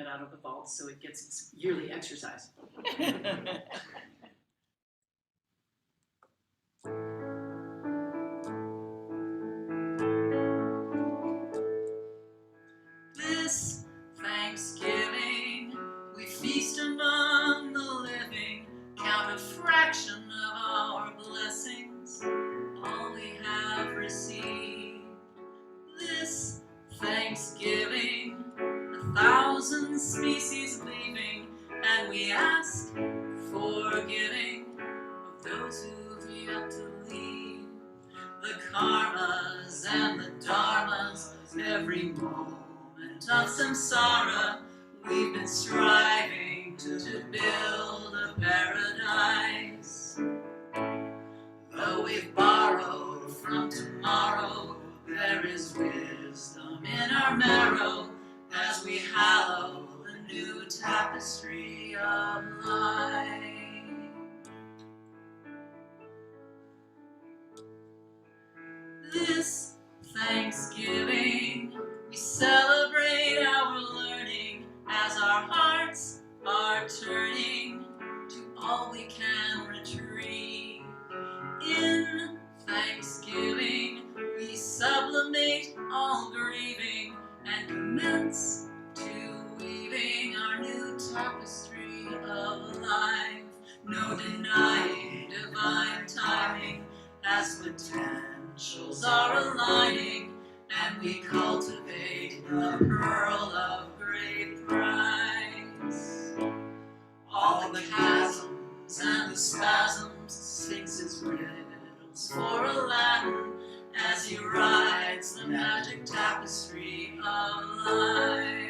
out of the vault so it gets its yearly exercise. This Thanksgiving, we feast among the living, count a fraction of our blessings, all we have received. This Thanksgiving, 1,000 species leaving, and we ask forgiving of those who've yet to leave. The karmas and the dharmas, every moment of samsara, we've been striving to build a paradise. Though we've borrowed from tomorrow, there is wisdom in our marrow as we hallow the new tapestry of life. This Thanksgiving, we celebrate our learning as our hearts are turning to all we can retrieve. In Thanksgiving, we sublimate all grieving and commence to weaving our new tapestry of life. No denying divine timing as potentials are aligning, and we cultivate the pearl of great price. All the chasms and the spasms, Sphinx's riddles for Aladdin, as he rides the magic tapestry of life.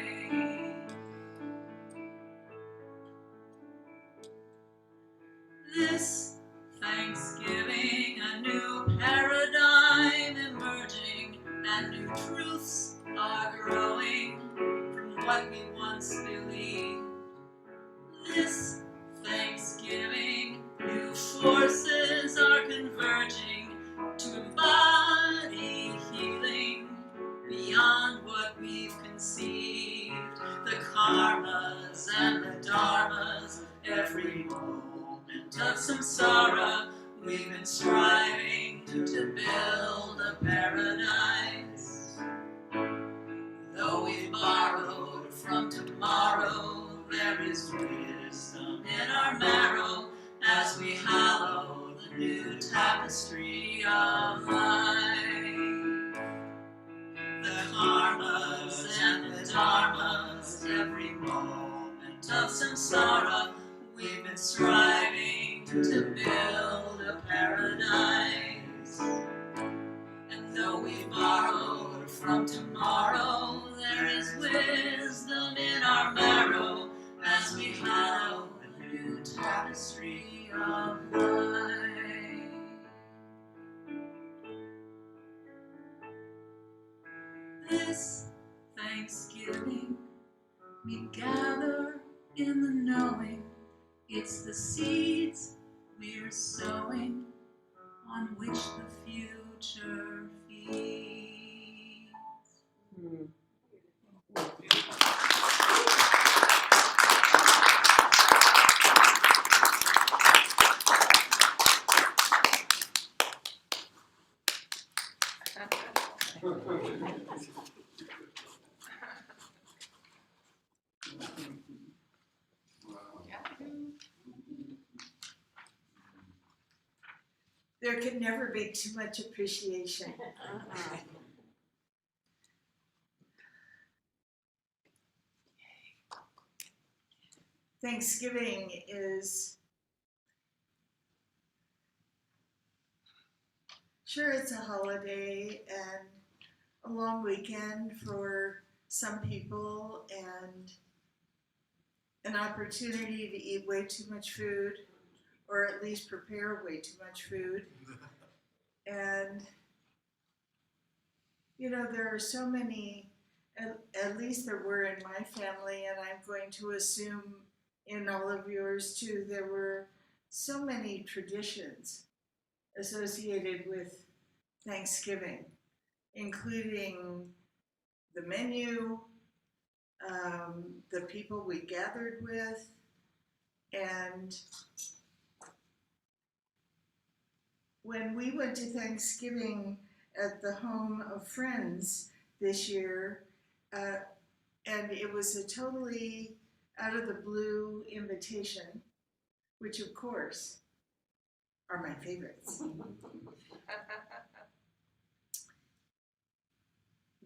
This Thanksgiving, a new paradigm emerging, and new truths are growing from what we once believed. This Thanksgiving, new forces are converging to embody healing beyond what we've conceived. The karmas and the dharmas, every moment of samsara, we've been striving to build a paradise. Though we've borrowed from tomorrow, there is wisdom in our marrow as we hallow the new tapestry of life. The karmas and the dharmas, every moment of samsara, we've been striving to build a paradise. And though we've borrowed from tomorrow, there is wisdom in our marrow as we hallow the new tapestry of life. This Thanksgiving, we gather in the knowing it's the seeds we're sowing on which the future feeds. There can never be too much appreciation. Thanksgiving is, sure, it's a holiday and a long weekend for some people and an opportunity to eat way too much food, or at least prepare way too much food. And, you know, there are so many, at least there were in my family, and I'm going to assume in all of yours too, there were so many traditions associated with Thanksgiving, including the menu, the people we gathered with, and when we went to Thanksgiving at the home of friends this year, and it was a totally out of the blue invitation, which of course are my favorites.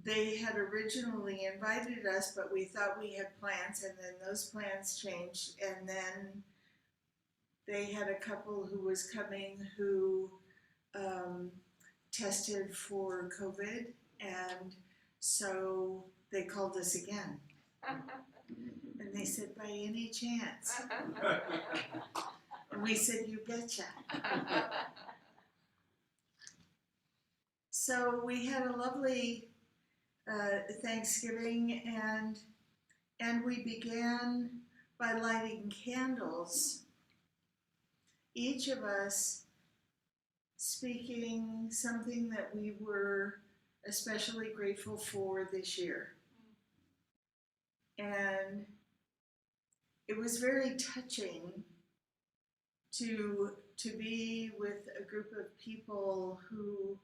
They had originally invited us, but we thought we had plans, and then those plans changed, and then they had a couple who was coming who tested for COVID, and so they called us again. And they said, by any chance? And we said, you betcha. So we had a lovely Thanksgiving, and we began by lighting candles, each of us speaking something that we were especially grateful for this year. And it was very touching to be with a group of people who,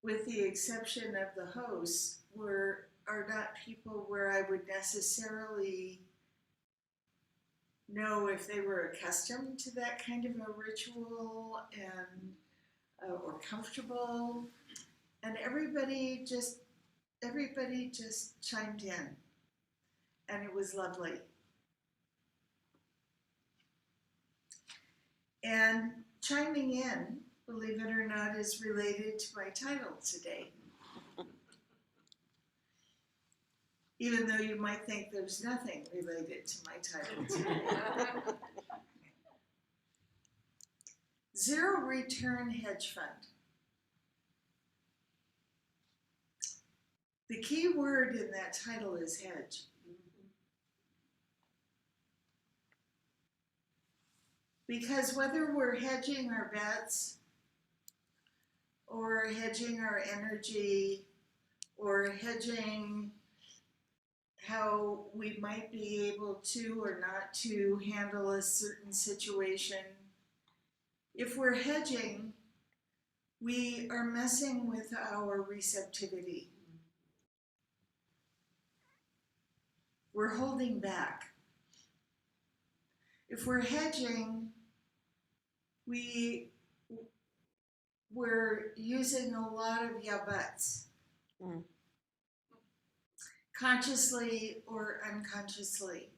with the exception of the hosts, are not people where I would necessarily know if they were accustomed to that kind of a ritual and or comfortable, and everybody just chimed in, and it was lovely. And chiming in, believe it or not, is related to my title today. Even though you might think there's nothing related to my title today. Zero Return Hedge Fund. The key word in that title is hedge. Because whether we're hedging our bets, or hedging our energy, or hedging how we might be able to or not to handle a certain situation, if we're hedging, we are messing with our receptivity. We're holding back. If we're hedging, we're using a lot of yeah buts, consciously or unconsciously.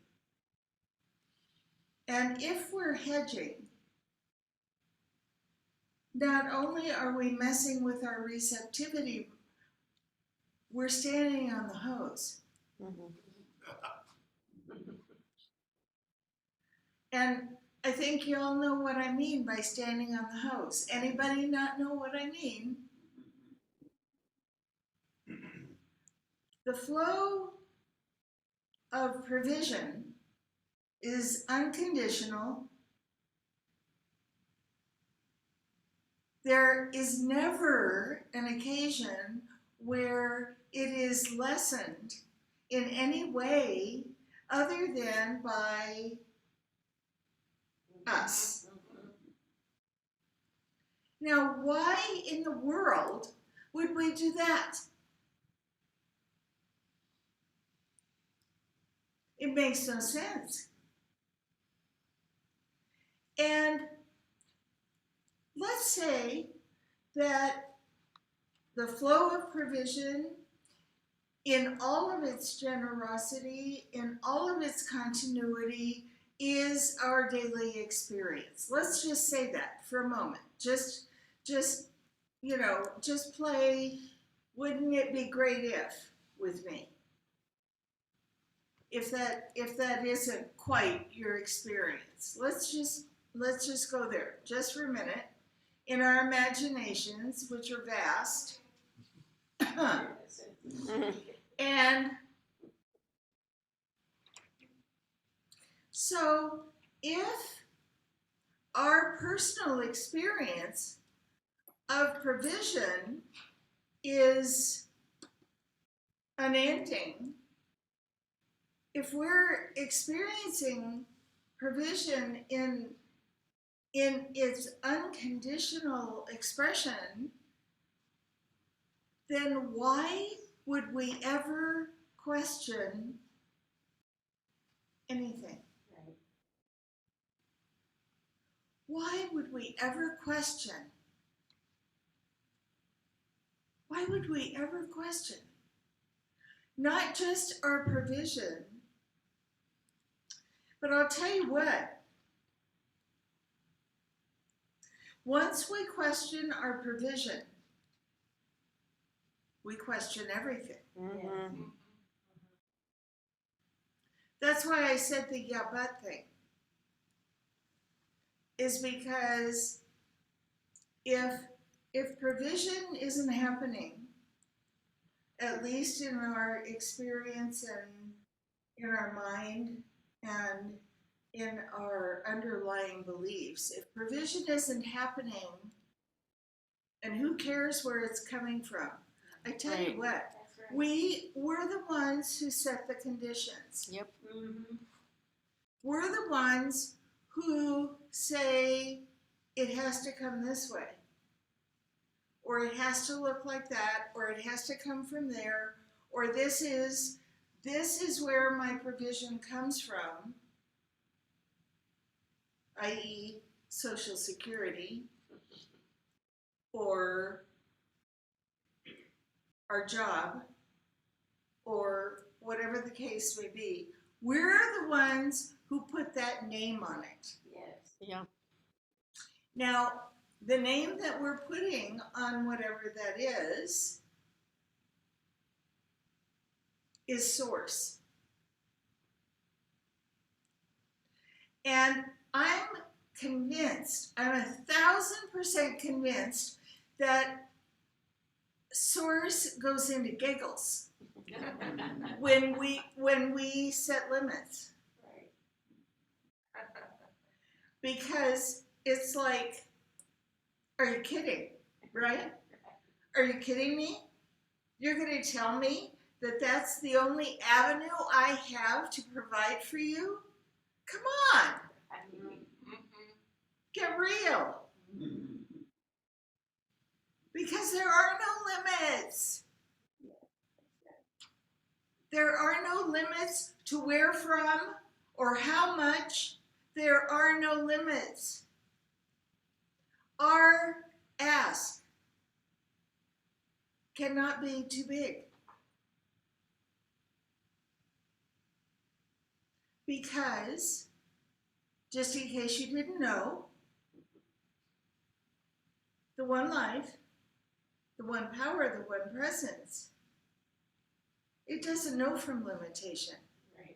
And if we're hedging, not only are we messing with our receptivity, we're standing on the hose. And I think you all know what I mean by standing on the hose. Anybody not know what I mean? The flow of provision is unconditional. There is never an occasion where it is lessened in any way other than by us. Now, why in the world would we do that? It makes no sense. And let's say that the flow of provision, in all of its generosity, in all of its continuity, is our daily experience. Let's just say that for a moment. Just play wouldn't it be great if with me. If that isn't quite your experience. Let's just go there just for a minute. In our imaginations, which are vast, and so if our personal experience of provision is unending, if we're experiencing provision in its unconditional expression, then why would we ever question anything? Right. Why would we ever question? Why would we ever question? Not just our provision, but I'll tell you what, once we question our provision, we question everything. Mm-hmm. That's why I said the yeah but thing, is because if provision isn't happening, at least in our experience and in our mind and in our underlying beliefs, if provision isn't happening, and who cares where it's coming from? I tell you what, That's right. we're the ones who set the conditions. Yep. Mm-hmm. We're the ones who say it has to come this way, or it has to look like that, or it has to come from there, or this is where my provision comes from, i.e., Social Security, or our job, or whatever the case may be. We're the ones who put that name on it. Yes. Yeah. Now, the name that we're putting on whatever that is source. And I'm convinced, I'm 1,000% convinced that source goes into giggles when we set limits, Right. because it's like, are you kidding, right? Are you kidding me? You're going to tell me that that's the only avenue I have to provide for you? Come on, get real. Because there are no limits. There are no limits to where from or how much. There are no limits. Our ask cannot be too big. Because, just in case you didn't know, the one life, the one power, the one presence, it doesn't know from limitation. Right.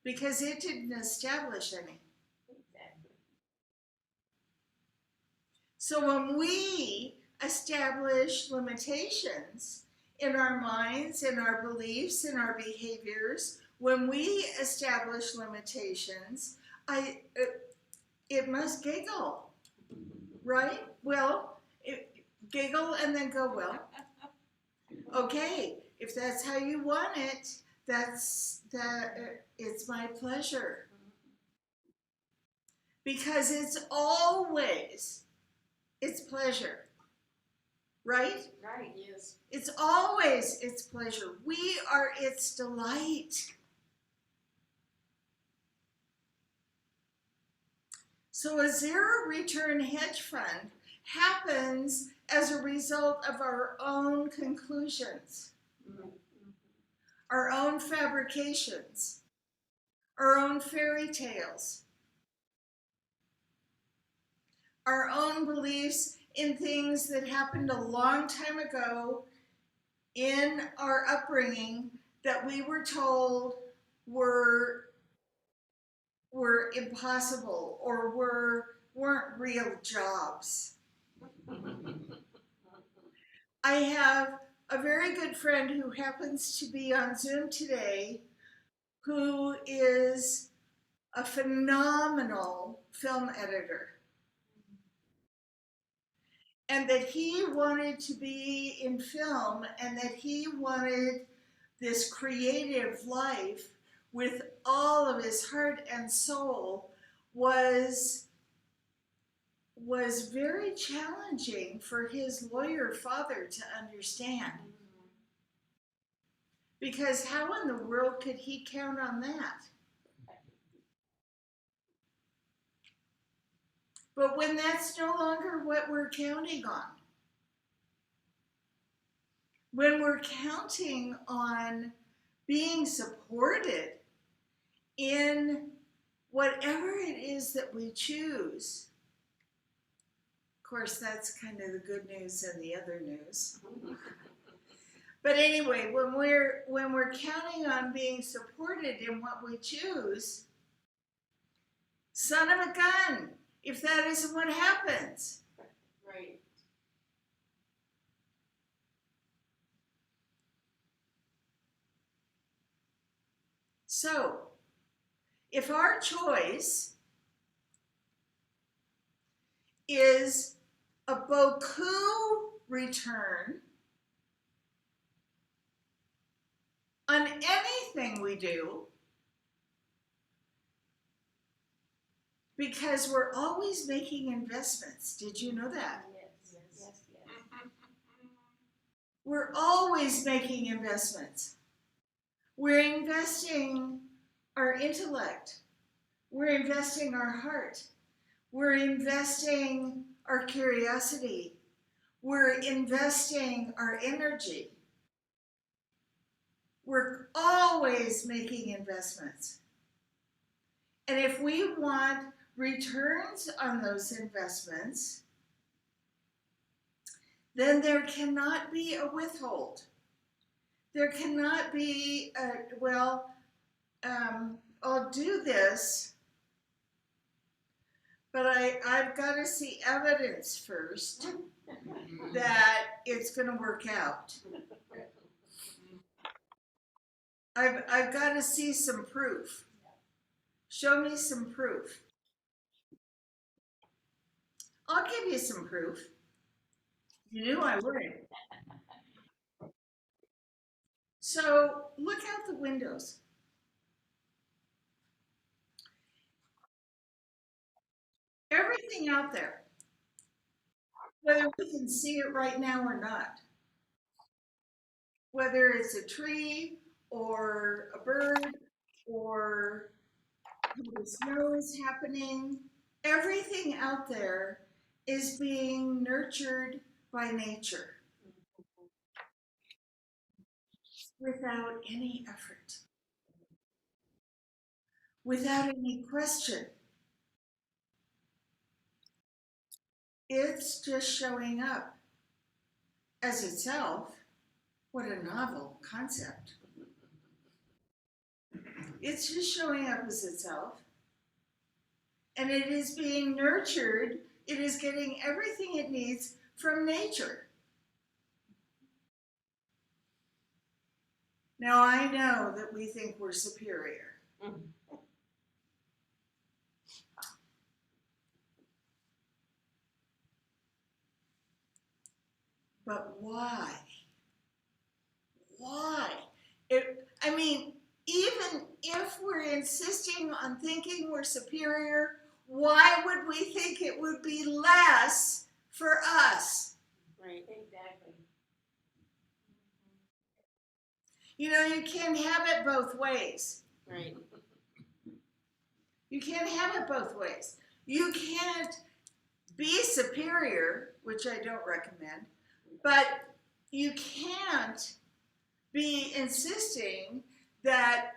Because it didn't establish any. Exactly. So when we establish limitations in our minds, in our beliefs, in our behaviors, when we establish limitations, it must giggle, right? Well, giggle and then go, well, okay, if that's how you want it, it's my pleasure. Because it's always its pleasure, right? Right. Yes. It's always its pleasure. We are its delight. So a zero return hedge fund happens as a result of our own conclusions, our own fabrications, our own fairy tales, our own beliefs in things that happened a long time ago in our upbringing that we were told were impossible or weren't real jobs. I have a very good friend who happens to be on Zoom today who is a phenomenal film editor. And that he wanted to be in film and that he wanted this creative life with all of his heart and soul was very challenging for his lawyer father to understand. Because how in the world could he count on that? But when that's no longer what we're counting on, when we're counting on being supported in whatever it is that we choose, of course, that's kind of the good news and the other news. But anyway, when we're counting on being supported in what we choose, son of a gun, if that isn't what happens. Right. So, if our choice is a beaucoup return on anything we do, because we're always making investments. Did you know that? Yes. We're always making investments. We're investing our intellect. We're investing our heart. We're investing our curiosity. We're investing our energy. We're always making investments. And if we want returns on those investments, then there cannot be a withhold. There cannot be I'll do this, but I've got to see evidence first that it's going to work out. I've got to see some proof. Show me some proof. I'll give you some proof. You knew I would. So look out the windows. Everything out there, whether we can see it right now or not, whether it's a tree or a bird or the snow is happening, everything out there is being nurtured by nature without any effort, without any question. It's just showing up as itself. What a novel concept. It's just showing up as itself. And it is being nurtured. It is getting everything it needs from nature. Now, I know that we think we're superior. But why? Why? Even if we're insisting on thinking we're superior, why would we think it would be less for us? Right. Exactly. You know, you can't have it both ways. Right. You can't have it both ways. You can't be superior, which I don't recommend, but you can't be insisting that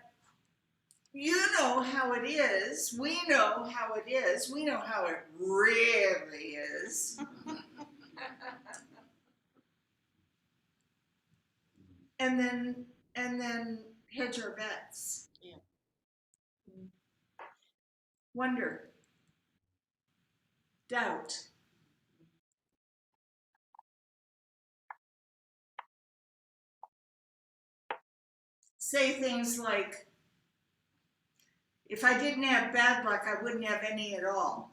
you know how it is, we know how it is, we know how it really is. and then hedge our bets. Yeah. Wonder. Doubt. Say things like, if I didn't have bad luck, I wouldn't have any at all.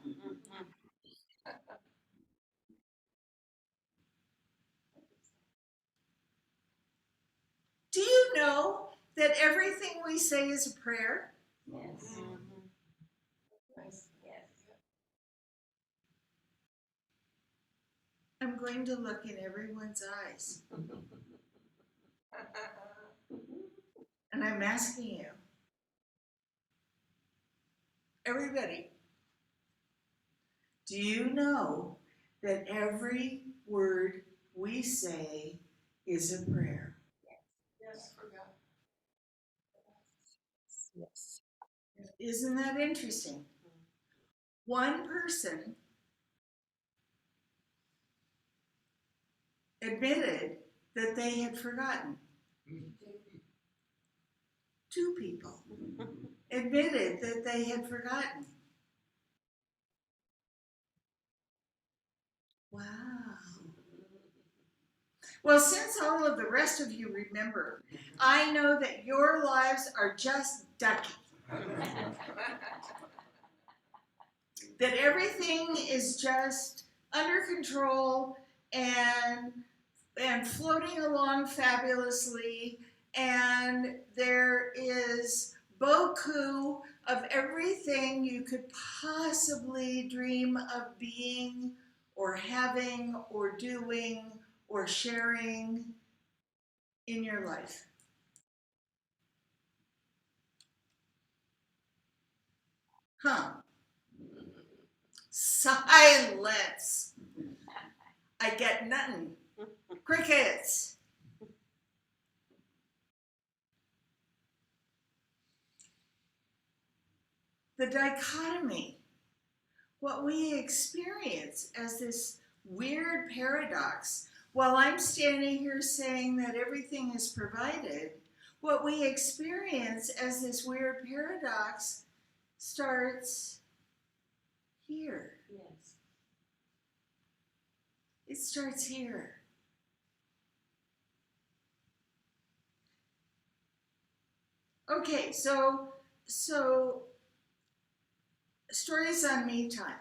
Do you know that everything we say is a prayer? Yes. Yes. I'm going to look in everyone's eyes, and I'm asking you, everybody, do you know that every word we say is a prayer? Yes, forgot. Yes. Isn't that interesting? One person admitted that they had forgotten. Two people admitted that they had forgotten. Wow. Well, since all of the rest of you remember, I know that your lives are just ducky. That everything is just under control and floating along fabulously, and there is beaucoup of everything you could possibly dream of being or having or doing or sharing in your life. Huh? Silence. I get nothing. Crickets. The dichotomy, what we experience as this weird paradox, while I'm standing here saying that everything is provided, what we experience as this weird paradox starts here. Yes. It starts here. Okay, so stories on me time.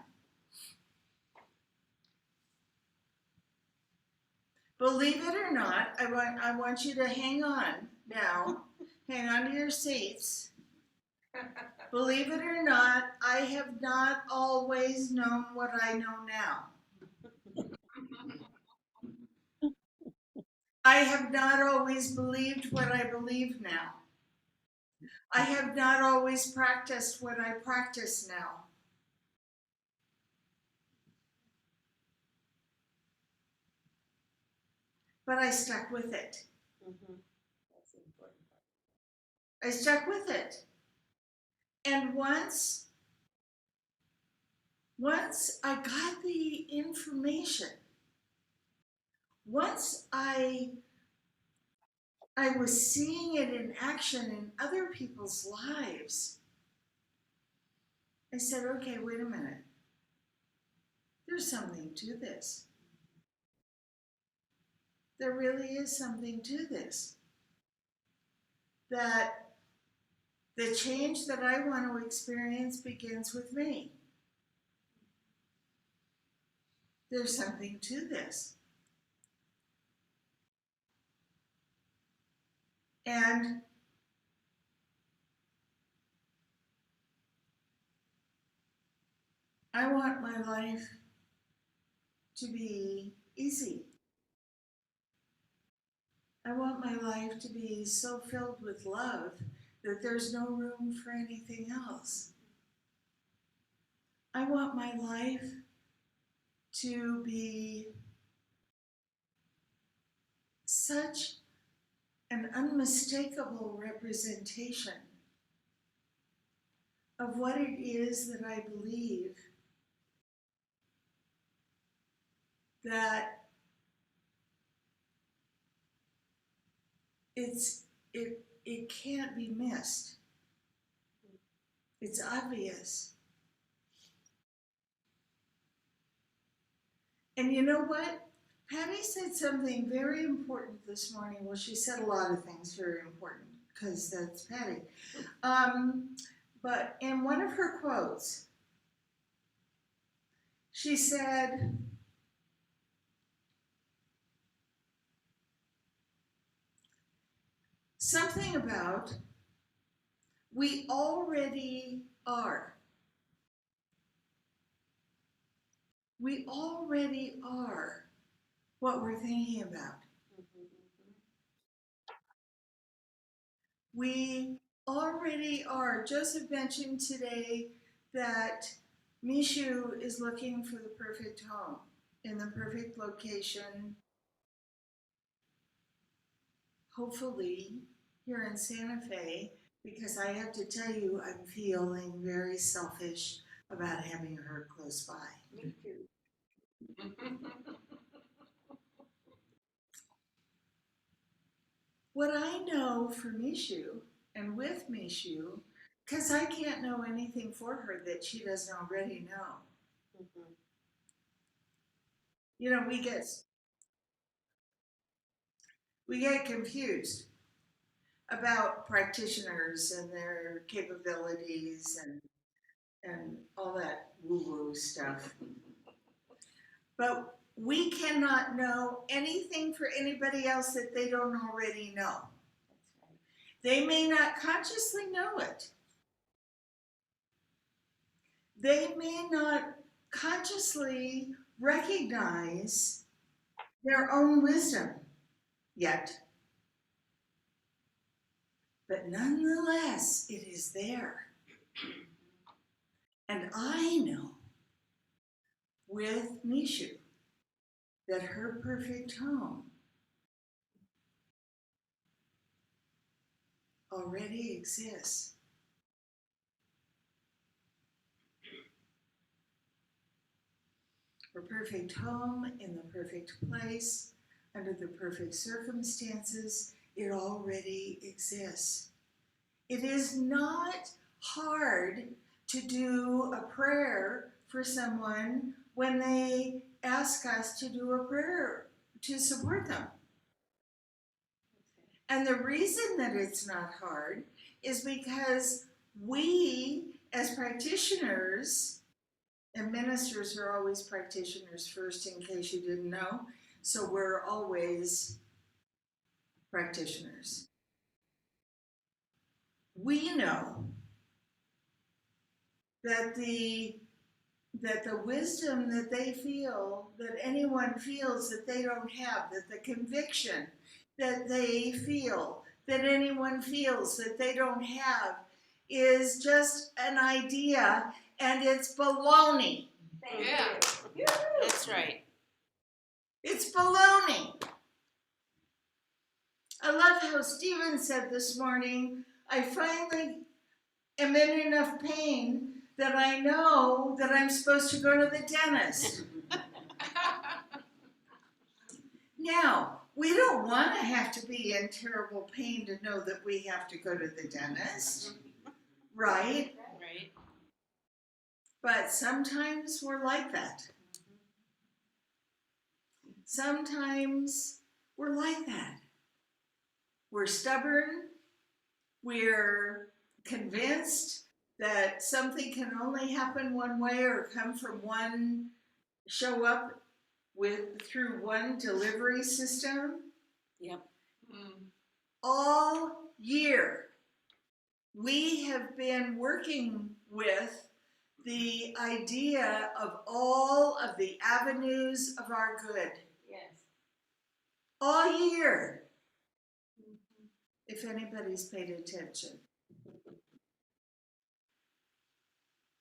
Believe it or not, I want you to hang on now. Hang on to your seats. Believe it or not, I have not always known what I know now. I have not always believed what I believe now. I have not always practiced what I practice now. But I stuck with it. That's the important part. I stuck with it. And once I got the information, once I was seeing it in action in other people's lives, I said, okay, wait a minute. There's something to this. There really is something to this. That the change that I want to experience begins with me. There's something to this. And I want my life to be easy. I want my life to be so filled with love that there's no room for anything else. I want my life to be such an unmistakable representation of what it is that I believe, that it can't be missed. It's obvious. And you know what? Patty said something very important this morning. Well, she said a lot of things very important because that's Patty. But in one of her quotes, she said, something about we already are. We already are what we're thinking about. We already are. Joseph mentioned today that Mishu is looking for the perfect home in the perfect location, hopefully here in Santa Fe, because I have to tell you, I'm feeling very selfish about having her close by. Me too. What I know for Mishu and with Mishu, because I can't know anything for her that she doesn't already know. You know, we get confused about practitioners and their capabilities and all that woo-woo stuff. But we cannot know anything for anybody else that they don't already know. They may not consciously know it. They may not consciously recognize their own wisdom yet. But nonetheless, it is there. And I know with Mishu that her perfect home already exists. Her perfect home in the perfect place, under the perfect circumstances, it already exists. It is not hard to do a prayer for someone when they ask us to do a prayer to support them. And the reason that it's not hard is because we, as practitioners, and ministers are always practitioners first, in case you didn't know, so we're always practitioners. We know that the wisdom that they feel, that anyone feels that they don't have, that the conviction that they feel, that anyone feels that they don't have, is just an idea, and it's baloney. Yeah. That's right. It's baloney. I love how Stephen said this morning, I finally am in enough pain that I know that I'm supposed to go to the dentist. Now, we don't want to have to be in terrible pain to know that we have to go to the dentist, right? Right. But sometimes we're like that. Sometimes we're like that. We're stubborn. We're convinced that something can only happen one way or come from one, show up through one delivery system. Yep. All year, we have been working with the idea of all of the avenues of our good. Yes. All year, if anybody's paid attention.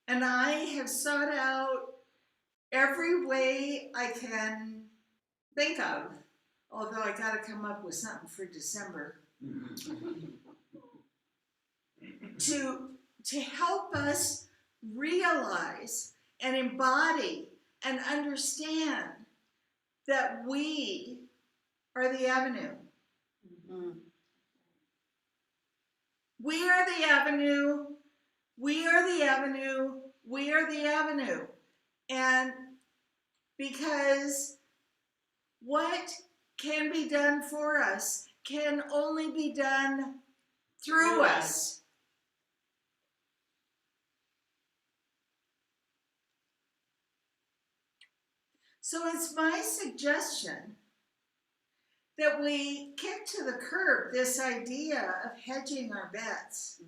And I have sought out every way I can think of, although I got to come up with something for December, to help us realize and embody and understand that we are the avenue. Mm-hmm. We are the avenue. We are the avenue. We are the avenue. And because what can be done for us can only be done through us. So it's my suggestion that we kick to the curb this idea of hedging our bets.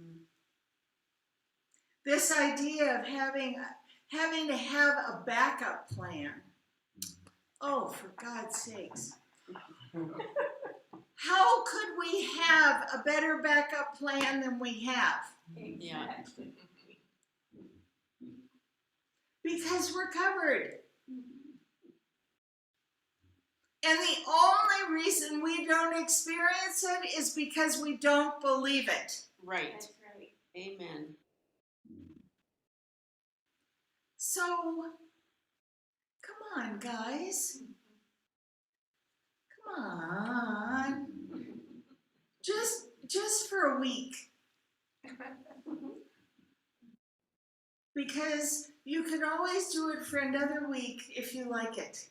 This idea of having to have a backup plan. Oh, for God's sakes. How could we have a better backup plan than we have? Yeah. Because we're covered. And the only reason we don't experience it is because we don't believe it. Right. That's right. Amen. So, come on, guys. Come on. Just for a week. Because you can always do it for another week if you like it.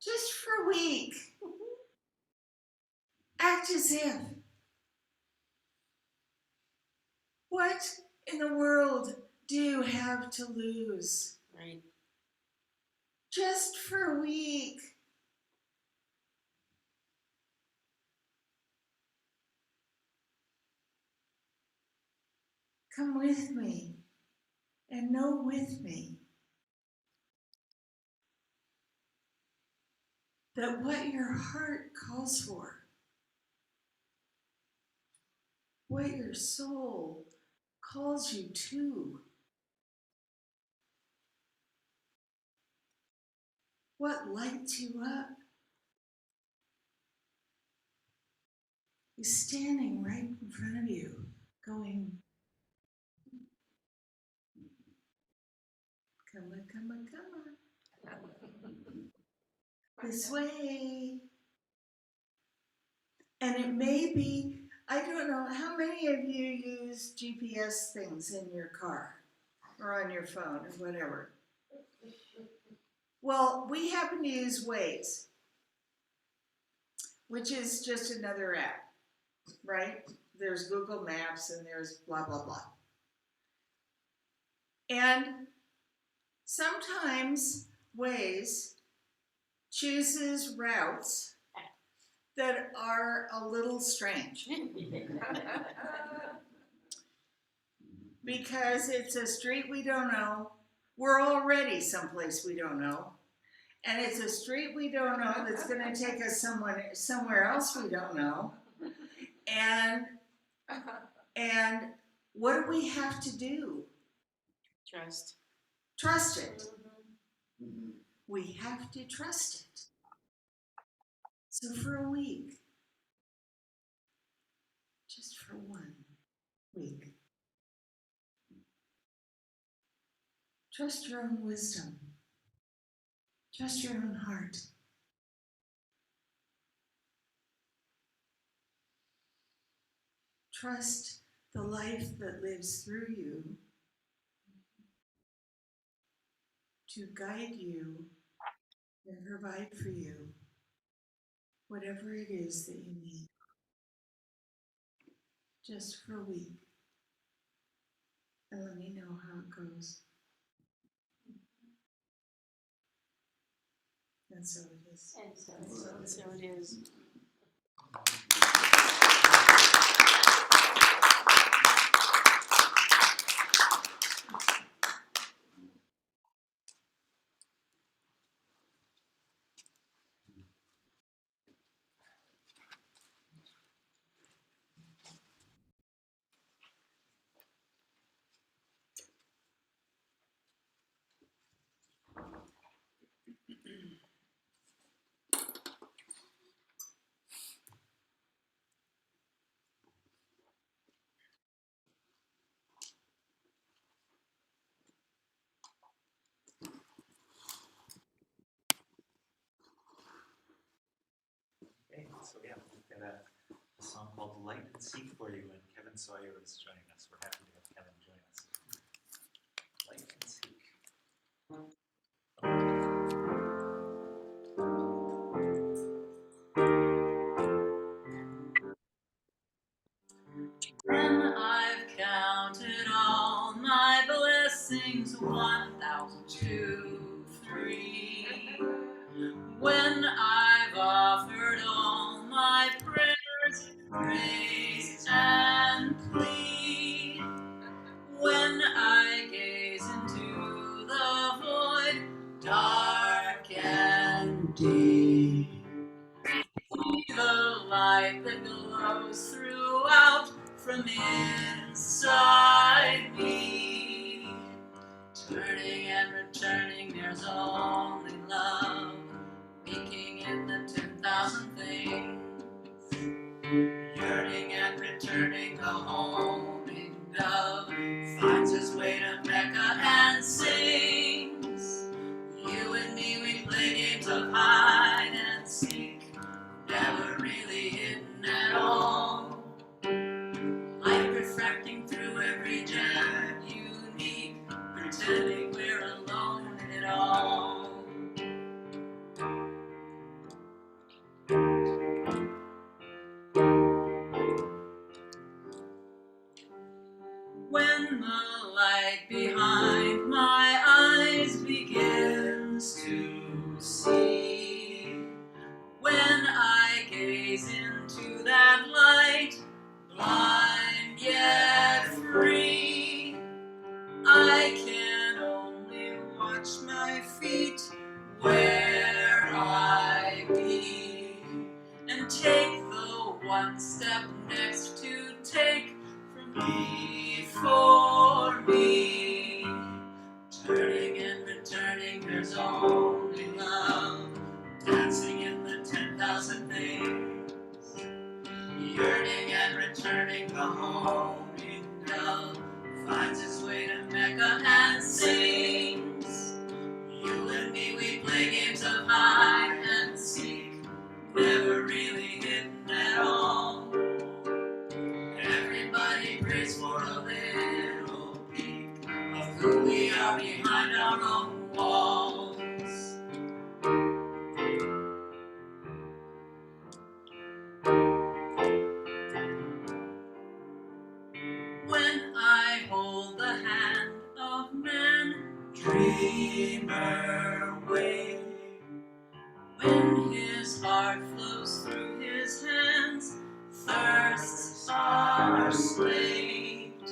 Just for a week. Act as if. What in the world do you have to lose? Right. Just for a week. Come with me and know with me that what your heart calls for, what your soul calls you to, what lights you up, is standing right in front of you, going, come on, come on, come on, this way. And it may be, I don't know, how many of you use GPS things in your car or on your phone or whatever? Well, we happen to use Waze, which is just another app, right? There's Google Maps and there's blah, blah, blah. And sometimes Waze chooses routes that are a little strange because it's a street we don't know. We're already someplace we don't know. And it's a street we don't know that's going to take us somewhere else we don't know. And what do we have to do? Trust. Trust it. We have to trust it. So for a week, just for 1 week, trust your own wisdom. Trust your own heart. Trust the life that lives through you to guide you and provide for you whatever it is that you need. Just for a week. And let me know how it goes. And so it is. And so So it is. Okay, so yeah, we've got a song called Light and Seek for you, and Kevin Sawyer is joining us. We're happy to have Kevin join us. Light and Seek. When I've counted all my blessings, 1,000, 2, 3. When I've offered all my prayers, praise and plead, when I gaze into the void, dark and deep, see the light that glows throughout from inside me. Turning and returning, there's only love, waking in the 10,000 things. Yearning and returning, the homing dove finds his way to Mecca and sings. You and me, we play games of hide and seek, never really hidden at all. Light refracting through every gem, unique, pretending we're alone in it all. When the light behind my eyes begins to see, when I gaze into that light, blind yet free, I can only watch my feet where I be, and take the one step next to take from before me. Turning and returning, there's only love, dancing in the 10,000 things. Yearning and returning, the homing dove finds his way to Mecca and sings. You and me, we play games of hide and seek, never really hidden at all. Everybody prays for a little peek of who we are behind our own walls. When I hold the hand of man, dreamer wait. When his heart flows through his hands, thirsts are slaked.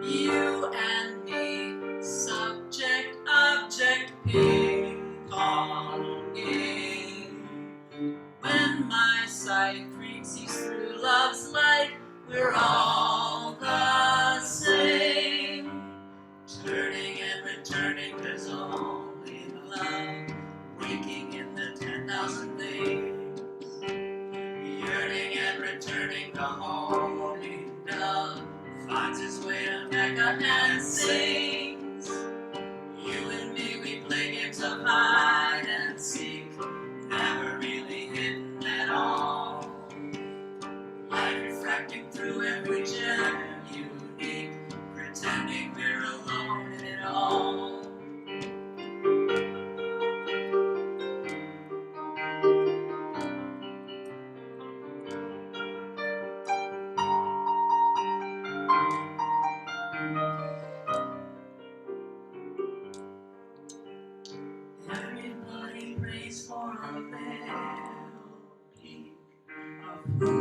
You and me, subject, object, ping pong game. When my sight sees through love's light, we're all the same. Turning and returning, there's only love, waking in the 10,000 things. Yearning and returning, the homing dove finds his way to Mecca and sings. You and me, we play games of hide and seek, never really hidden at all. Light refracting through every gem, unique, pretending we're alone in it all. Everybody prays for a little peek of who